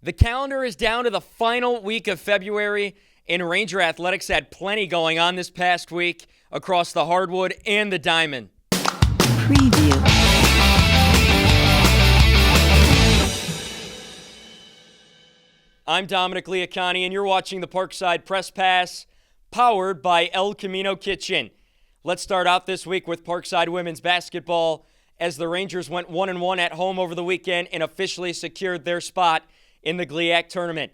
The calendar is down to the final week of February, and Ranger Athletics had plenty going on this past week across the hardwood and the diamond. Preview. I'm Dominic Liacani, and you're watching the Parkside Press Pass, powered by El Camino Kitchen. Let's start out this week with Parkside women's basketball, as the Rangers went 1-1 at home over the weekend and officially secured their spot in the GLIAC tournament.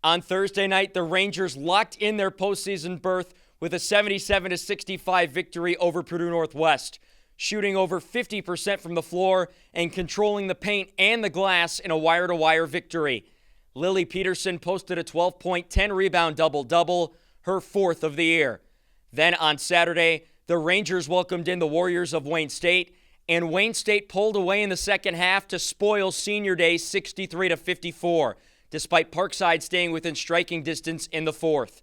On Thursday night, the Rangers locked in their postseason berth with a 77-65 victory over Purdue Northwest, shooting over 50% from the floor and controlling the paint and the glass in a wire-to-wire victory. Lily Peterson posted a 12-point, 10-rebound double-double, her fourth of the year. Then on Saturday, the Rangers welcomed in the Warriors of Wayne State, and Wayne State pulled away in the second half to spoil Senior Day 63-54, despite Parkside staying within striking distance in the fourth.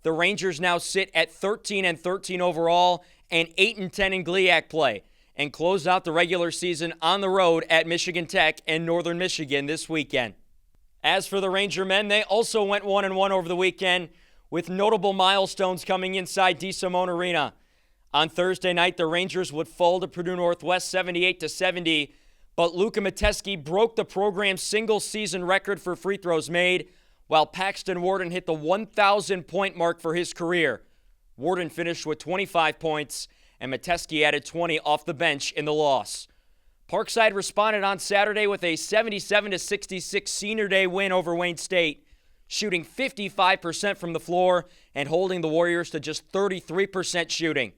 The Rangers now sit at 13-13 overall and 8-10 in GLIAC play, and close out the regular season on the road at Michigan Tech and Northern Michigan this weekend. As for the Ranger men, they also went 1-1 over the weekend, with notable milestones coming inside DeSimone Arena. On Thursday night, the Rangers would fall to Purdue Northwest 78-70, but Luka Mateski broke the program's single-season record for free throws made, while Paxton Warden hit the 1,000-point mark for his career. Warden finished with 25 points, and Mateski added 20 off the bench in the loss. Parkside responded on Saturday with a 77-66 Senior Day win over Wayne State, shooting 55% from the floor and holding the Warriors to just 33% shooting.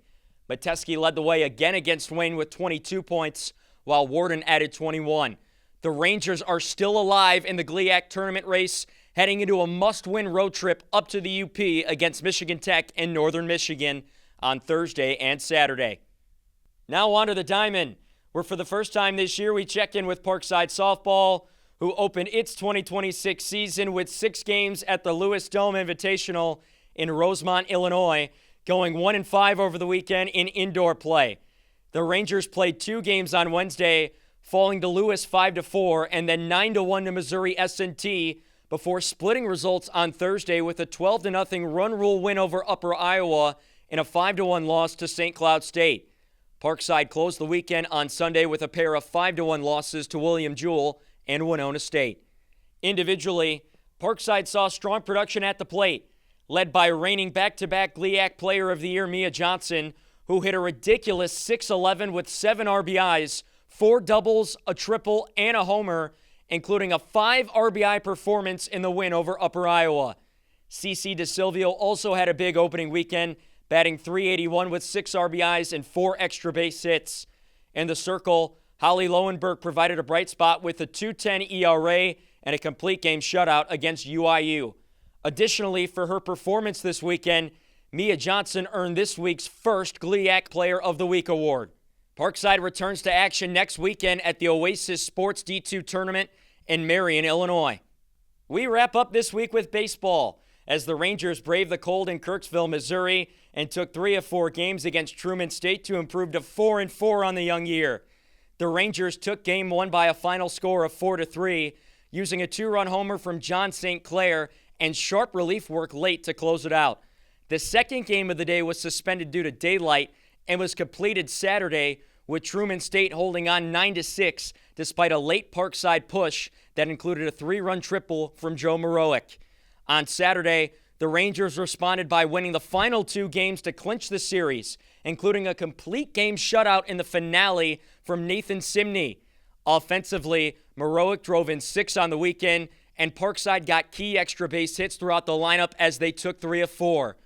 Mateski led the way again against Wayne with 22 points, while Warden added 21. The Rangers are still alive in the GLIAC tournament race, heading into a must-win road trip up to the UP against Michigan Tech and Northern Michigan on Thursday and Saturday. Now on to the Diamond, where for the first time this year we check in with Parkside Softball, who opened its 2026 season with 6 games at the Lewis Dome Invitational in Rosemont, Illinois, going 1-5 over the weekend in indoor play. The Rangers played 2 games on Wednesday, falling to Lewis 5-4 and then 9-1 to Missouri S&T before splitting results on Thursday with a 12-0 run rule win over Upper Iowa and a 5-1 loss to St. Cloud State. Parkside closed the weekend on Sunday with a pair of 5-1 losses to William Jewell and Winona State. Individually, Parkside saw strong production at the plate, led by reigning back-to-back GLIAC Player of the Year Mia Johnson, who hit a ridiculous 6-11 with 7 RBIs, 4 doubles, a triple, and a homer, including a 5 RBI performance in the win over Upper Iowa. CeCe DeSilvio also had a big opening weekend, batting .381 with 6 RBIs and 4 extra base hits. In the circle, Holly Lowenberg provided a bright spot with a .210 ERA and a complete game shutout against UIU. Additionally, for her performance this weekend, Mia Johnson earned this week's first GLIAC Player of the Week award. Parkside returns to action next weekend at the Oasis Sports D2 Tournament in Marion, Illinois. We wrap up this week with baseball, as the Rangers braved the cold in Kirksville, Missouri, and took 3 of 4 games against Truman State to improve to 4-4 on the young year. The Rangers took Game 1 by a final score of 4-3, using a 2-run homer from John St. Clair and sharp relief work late to close it out. The second game of the day was suspended due to daylight and was completed Saturday, with Truman State holding on 9-6 despite a late Parkside push that included a 3-run triple from Joe Morowick. On Saturday, the Rangers responded by winning the final 2 games to clinch the series, including a complete game shutout in the finale from Nathan Simney. Offensively, Morowick drove in 6 on the weekend, and Parkside got key extra base hits throughout the lineup as they took 3 of 4.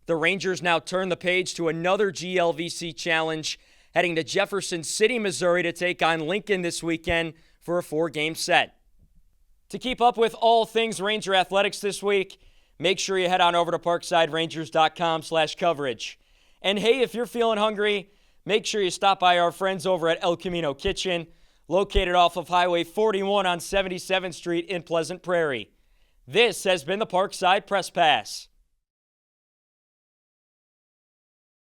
The Rangers now turn the page to another GLVC challenge, heading to Jefferson City, Missouri to take on Lincoln this weekend for a 4-game set. To keep up with all things Ranger Athletics this week, make sure you head on over to ParksideRangers.com/coverage. And hey, if you're feeling hungry, make sure you stop by our friends over at El Camino Kitchen, located off of Highway 41 on 77th Street in Pleasant Prairie. This has been the Parkside Press Pass.